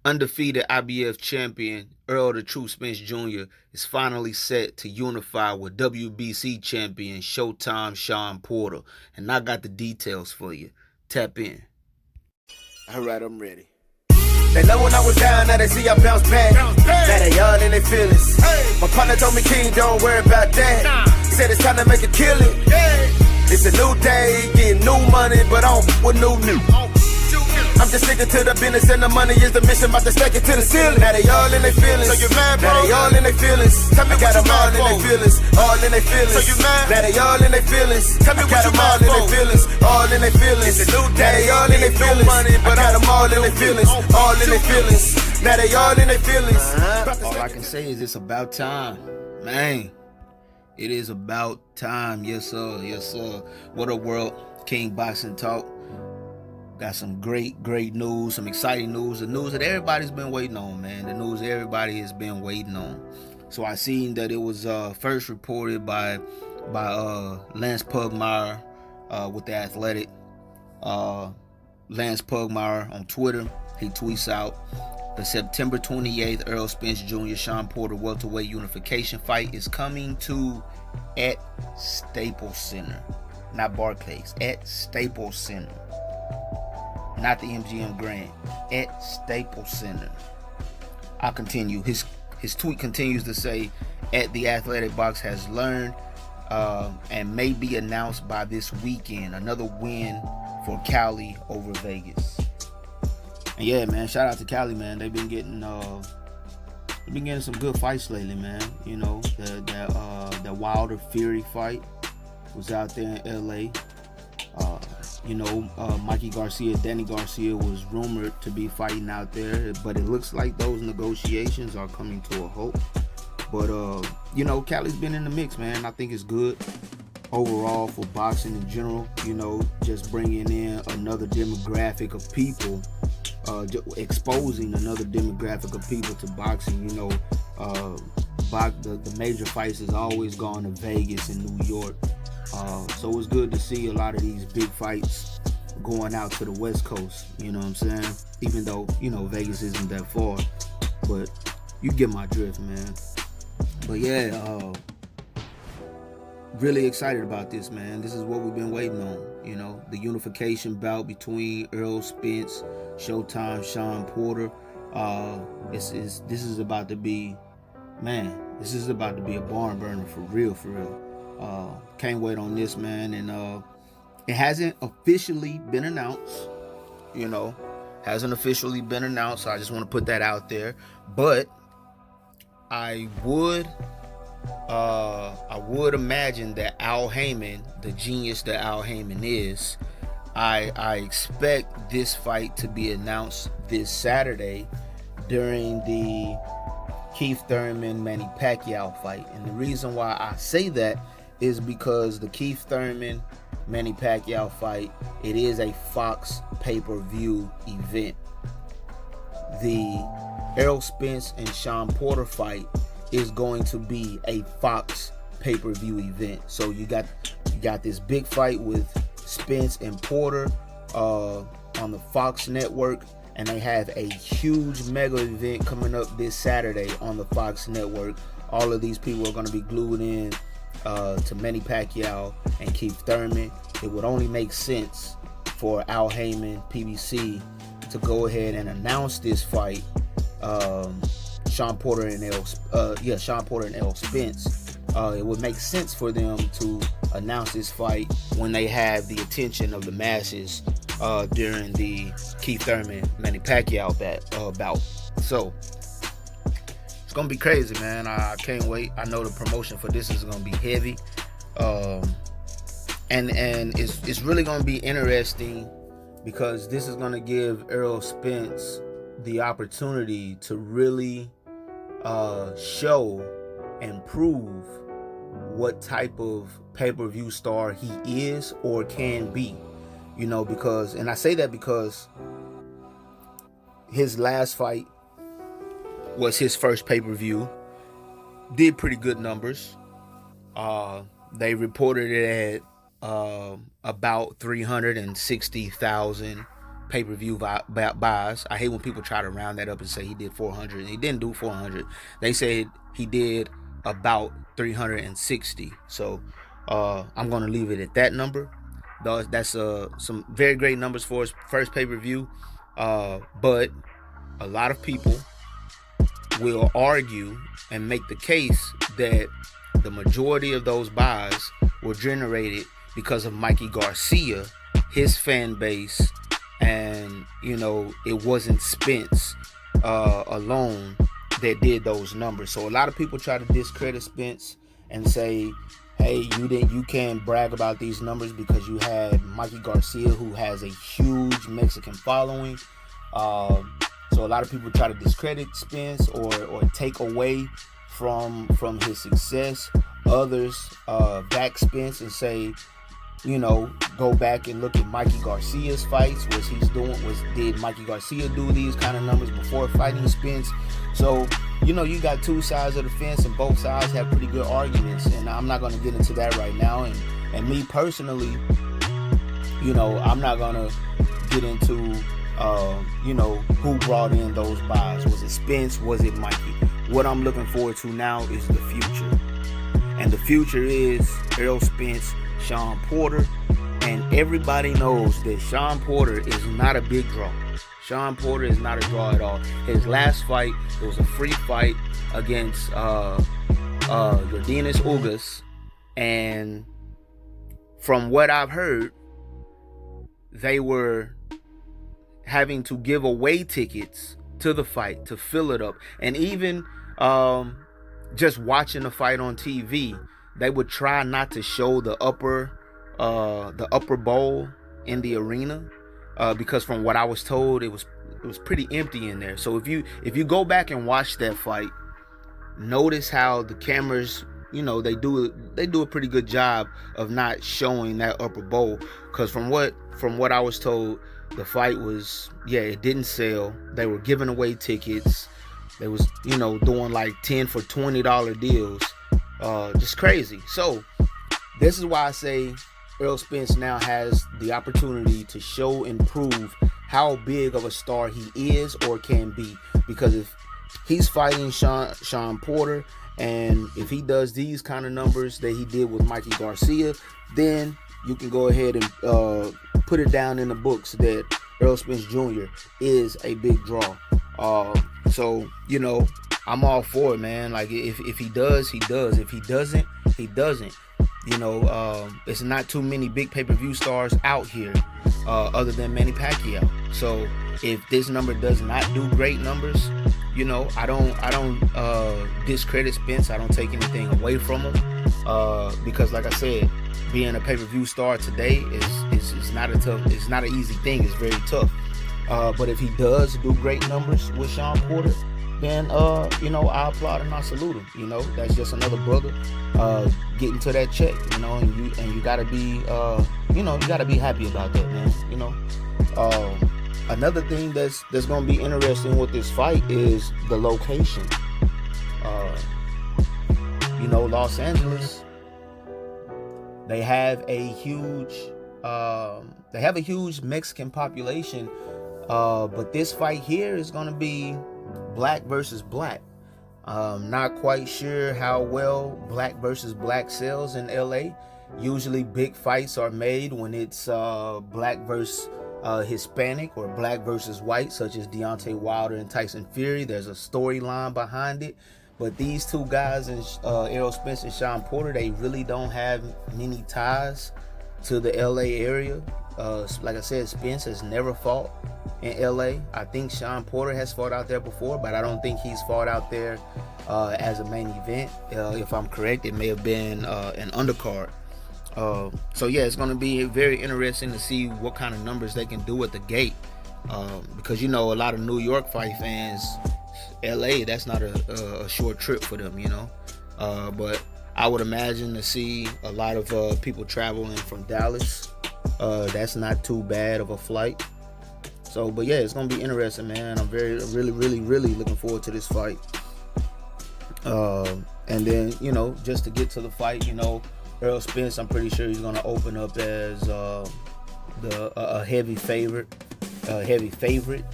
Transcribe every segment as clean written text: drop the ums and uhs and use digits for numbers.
Undefeated IBF champion Errol the True Spence Jr. is finally set to unify with WBC champion Showtime Shawn Porter. And I got the details for you. Tap in. All right, I'm ready. They know when I was down, now they see I bounce back. Now they all in their feelings. My partner told me, King, don't worry about that. Said it's time to make a killing. It's a new day, getting new money, but on with new. I'm just sticking to the business and the money is the mission, about to stack it to the ceiling. Now they all in their feelings. So you mad, bro? Now they all in their feelings. Tell me what you mad for. All in their feelings. All in their feelings. So you mad? Now they all in their feelings. Tell me what you mad for. All in their feelings. All in their feelings. It's a new day. Now they all in their feelings. Money, but I got them all in their feelings. All in their feelings. Now they all in their feelings. All I can say is it's about time. Man, it is about time. Yes, sir. Yes, sir. What a world. King Boxing Talk. Got some great news, some exciting news, the news that everybody's been waiting on, man. The news everybody has been waiting on. So I seen that it was first reported by Lance Pugmire with The Athletic. Lance Pugmire on Twitter, he tweets out, the September 28th Errol Spence Jr. Shawn Porter welterweight unification fight is coming to at Staples Center. Not Barclays, at Staples Center. Not the MGM Grand, at Staples Center. I'll continue. His tweet continues to say, at the Athletic Box has learned and may be announced by this weekend. Another win for Cali over Vegas. And yeah, man, shout out to Cali, man. They've been getting some good fights lately, man. You know, the Wilder Fury fight was out there in LA. Mikey Garcia, Danny Garcia was rumored to be fighting out there, but it looks like those negotiations are coming to a halt. But, Cali's been in the mix, man. I think it's good overall for boxing in general, just bringing in another demographic of people, exposing another demographic of people to boxing. The major fights has always gone to Vegas and New York. So it's good to see a lot of these big fights going out to the West Coast, you know what I'm saying? Even though, Vegas isn't that far, but you get my drift, man. But yeah, really excited about this, man. This is what we've been waiting on, the unification bout between Errol Spence, Showtime, Shawn Porter. This is about to be, this is about to be a barn burner for real. Can't wait on this, man. And it hasn't officially been announced, hasn't officially been announced, so I just want to put that out there. But I would imagine that Al Heyman, the genius that Al Heyman is, I expect this fight to be announced this Saturday during the Keith Thurman Manny Pacquiao fight. And the reason why I say that is because the Keith Thurman Manny Pacquiao fight, it is a Fox pay-per-view event. The Errol Spence and Shawn Porter fight is going to be a Fox pay-per-view event. So you got this big fight with Spence and Porter on the Fox network, and they have a huge mega event coming up this Saturday on the Fox network. All of these people are going to be glued in to Manny Pacquiao and Keith Thurman. It would only make sense for Al Heyman, PBC, to go ahead and announce this fight. Shawn Porter and Errol Spence. It would make sense for them to announce this fight when they have the attention of the masses during the Keith Thurman Manny Pacquiao bout. So it's gonna be crazy, man. I can't wait. I know the promotion for this is gonna be heavy, and it's really gonna be interesting because this is gonna give Errol Spence the opportunity to really show and prove what type of pay-per-view star he is or can be, because, and I say that because his last fight was his first pay-per-view, did pretty good numbers. They reported it at about 360,000 pay-per-view buys. I hate when people try to round that up and say he did 400. He didn't do 400. They said he did about 360. So I'm going to leave it at that number. That's some very great numbers for his first pay-per-view. But a lot of people will argue and make the case that the majority of those buys were generated because of Mikey Garcia, his fan base, and it wasn't Spence alone that did those numbers. So a lot of people try to discredit Spence and say, hey, you can't brag about these numbers because you had Mikey Garcia, who has a huge Mexican following. So a lot of people try to discredit Spence or take away from his success. Others back Spence and say, go back and look at Mikey Garcia's fights. Did Mikey Garcia do these kind of numbers before fighting Spence? So, you got two sides of the fence, and both sides have pretty good arguments. And I'm not going to get into that right now. And me personally, I'm not going to get into, who brought in those buys. Was it Spence? Was it Mikey? What I'm looking forward to now is the future. And the future is Errol Spence, Shawn Porter, and everybody knows that Shawn Porter is not a big draw. Shawn Porter is not a draw at all. His last fight, it was a free fight against Yordenis Ugas, and from what I've heard, they were having to give away tickets to the fight to fill it up. And even just watching the fight on TV, they would try not to show the upper bowl in the arena because from what I was told, it was pretty empty in there. So if you go back and watch that fight, notice how the cameras, they do a pretty good job of not showing that upper bowl, because from what I was told, the fight was, it didn't sell. They were giving away tickets. They was doing like $10 for $20 deals. Just crazy. So this is why I say Errol Spence now has the opportunity to show and prove how big of a star he is or can be. Because if he's fighting Shawn Porter, and if he does these kind of numbers that he did with Mikey Garcia, then you can go ahead and put it down in the books that Errol Spence Jr. is a big draw. So I'm all for it, man. Like if he does, he does. If he doesn't, he doesn't. It's not too many big pay-per-view stars out here other than Manny Pacquiao. So if this number does not do great numbers, I don't discredit Spence. I don't take anything away from him because, like I said, being a pay-per-view star today is not an easy thing. It's very tough. But if he does do great numbers with Shawn Porter, then I applaud and I salute him. That's just another brother getting to that check. And you gotta be happy about that, man. Another thing that's gonna be interesting with this fight is the location. Los Angeles, they have a huge Mexican population, but this fight here is gonna be black versus black. Not quite sure how well black versus black sells in LA. Usually big fights are made when it's black versus Hispanic or black versus white, such as Deontay Wilder and Tyson Fury. There's a storyline behind it. But these two guys, Errol Spence and Shawn Porter, they really don't have many ties to the LA area. Like I said, Spence has never fought in LA. I think Shawn Porter has fought out there before, but I don't think he's fought out there as a main event. If I'm correct, it may have been an undercard. So yeah, it's going to be very interesting to see what kind of numbers they can do at the gate, because a lot of New York fight fans, LA, that's not a short trip for them, but I would imagine to see a lot of people traveling from Dallas. That's not too bad of a flight. So, but yeah, it's gonna be interesting, man. I'm really looking forward to this fight. And then, just to get to the fight, Errol Spence, I'm pretty sure he's gonna open up as a heavy favorite. heavy favorite,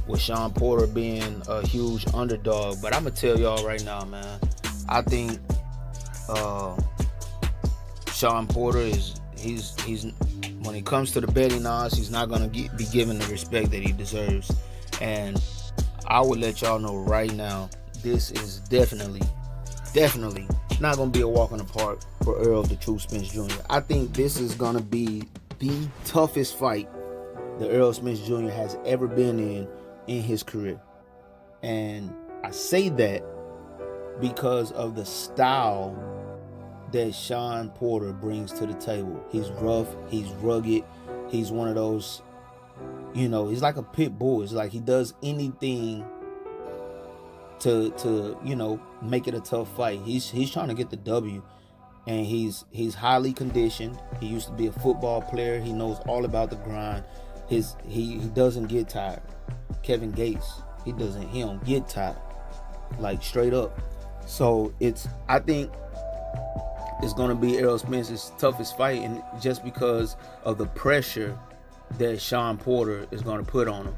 with Shawn Porter being a huge underdog. But I'm gonna tell y'all right now, man, I think Shawn Porter he's when it comes to the betting odds, he's not gonna be given the respect that he deserves. And I would let y'all know right now, this is definitely not gonna be a walk in the park for Errol the True Spence Jr. I think this is gonna be the toughest fight that Errol Spence Jr. has ever been in his career. And I say that because of the style that Shawn Porter brings to the table. He's rough, he's rugged, he's one of those, he's like a pit bull. It's like he does anything to make it a tough fight. He's trying to get the W, and he's highly conditioned. He used to be a football player. He knows all about the grind. He doesn't get tired. Kevin Gates, he don't get tired, like straight up. So I think it's gonna be Errol Spence's toughest fight, and just because of the pressure that Shawn Porter is gonna put on him.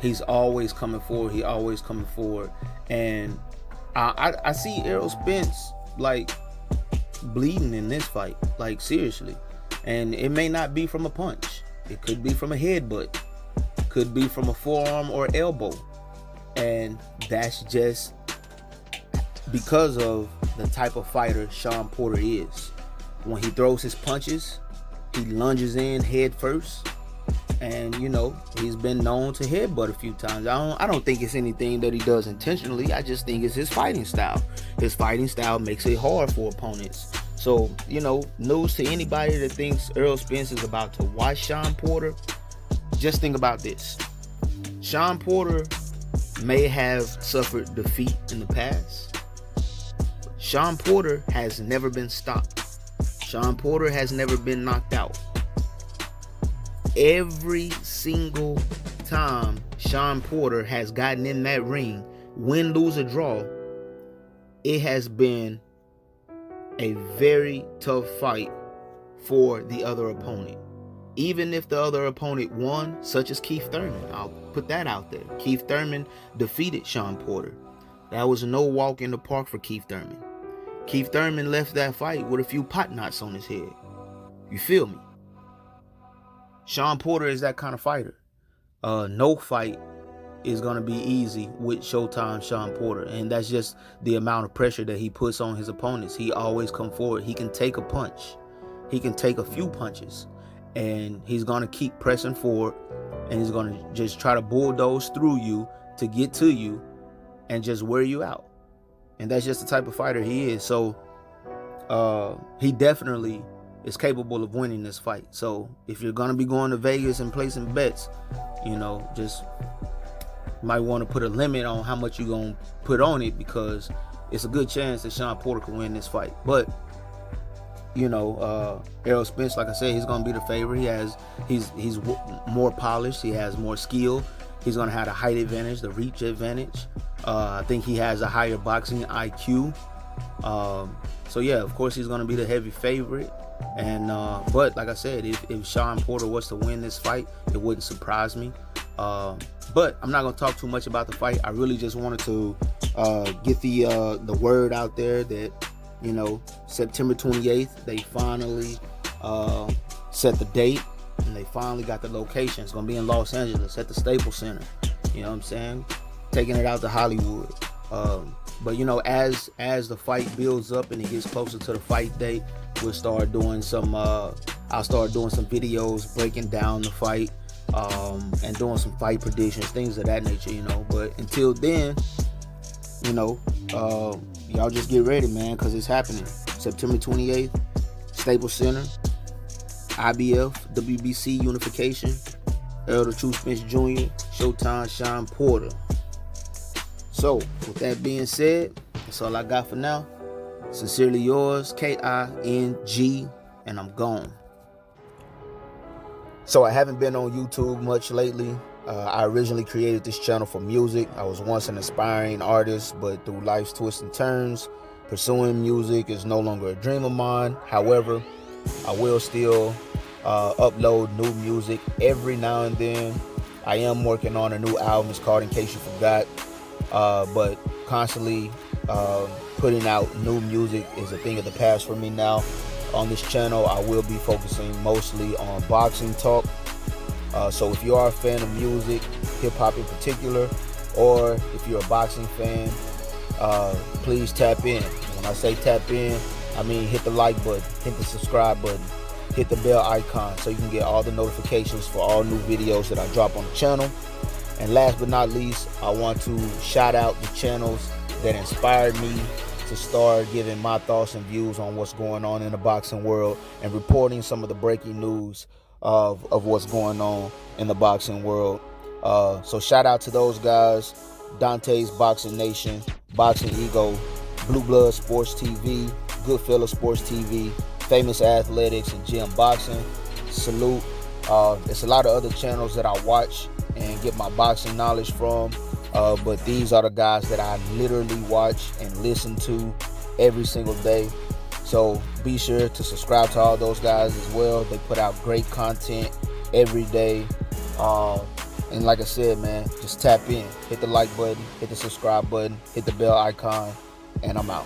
He's always coming forward. And I see Errol Spence like bleeding in this fight, like seriously. And it may not be from a punch. It could be from a headbutt. Could be from a forearm or elbow. And that's just because of the type of fighter Shawn Porter is. When he throws his punches, he lunges in head first. And he's been known to headbutt a few times. I don't think it's anything that he does intentionally. I just think it's his fighting style. His fighting style makes it hard for opponents. So, news to anybody that thinks Errol Spence is about to watch Shawn Porter, just think about this. Shawn Porter may have suffered defeat in the past. Shawn Porter has never been stopped. Shawn Porter has never been knocked out. Every single time Shawn Porter has gotten in that ring, win, lose, or draw, it has been a very tough fight for the other opponent. Even if the other opponent won, such as Keith Thurman, I'll put that out there. Keith Thurman defeated Shawn Porter. That was no walk in the park for Keith Thurman. Keith Thurman left that fight with a few pot knots on his head. You feel me? Shawn Porter is that kind of fighter. No fight is going to be easy with Showtime Shawn Porter. And that's just the amount of pressure that he puts on his opponents. He always come forward. He can take a punch. He can take a few punches. And he's going to keep pressing forward. And he's going to just try to bulldoze through you to get to you and just wear you out. And that's just the type of fighter he is. So he definitely is capable of winning this fight. So if you're going to be going to Vegas and placing bets, just might want to put a limit on how much you're going to put on it, because it's a good chance that Shawn Porter can win this fight. But Errol Spence, like I said, he's going to be the favorite. He's more polished. He has more skill. He's going to have the height advantage, the reach advantage. I think he has a higher boxing IQ. So yeah, of course he's going to be the heavy favorite. And but like I said, if Shawn Porter was to win this fight, it wouldn't surprise me. But I'm not going to talk too much about the fight. I really just wanted to get the word out there that September 28th they finally set the date, and they finally got the location. It's going to be in Los Angeles at the Staples Center. You know what I'm saying? Taking it out to Hollywood. But as the fight builds up and it gets closer to the fight date, we'll start doing some I'll start doing some videos breaking down the fight, and doing some fight predictions, things of that nature, But until then, y'all just get ready, man, because it's happening. September 28th, Staples Center, IBF, WBC Unification, Errol the True Spence Jr., Showtime Shawn Porter. So, with that being said, that's all I got for now. Sincerely yours, KING, and I'm gone. So I haven't been on YouTube much lately. I originally created this channel for music. I was once an aspiring artist, but through life's twists and turns, pursuing music is no longer a dream of mine. However, I will still upload new music every now and then. I am working on a new album. It's called In Case You Forgot. But constantly putting out new music is a thing of the past for me now. On this channel, I will be focusing mostly on boxing talk. So if you are a fan of music, hip-hop in particular, or if you're a boxing fan, please tap in. When I say tap in, I mean hit the like button, hit the subscribe button, hit the bell icon so you can get all the notifications for all new videos that I drop on the channel. And last but not least, I want to shout out the channels that inspired me to start giving my thoughts and views on what's going on in the boxing world and reporting some of the breaking news of what's going on in the boxing world. So shout out to those guys: Dante's Boxing Nation, Boxing Ego, Blue Blood Sports TV, Goodfellas Sports TV, Famous Athletics, and Gym Boxing. Salute. There's a lot of other channels that I watch and get my boxing knowledge from, but these are the guys that I literally watch and listen to every single day. So be sure to subscribe to all those guys as well. They put out great content every day. And like I said, man, just tap in, hit the like button, hit the subscribe button, hit the bell icon, and I'm out.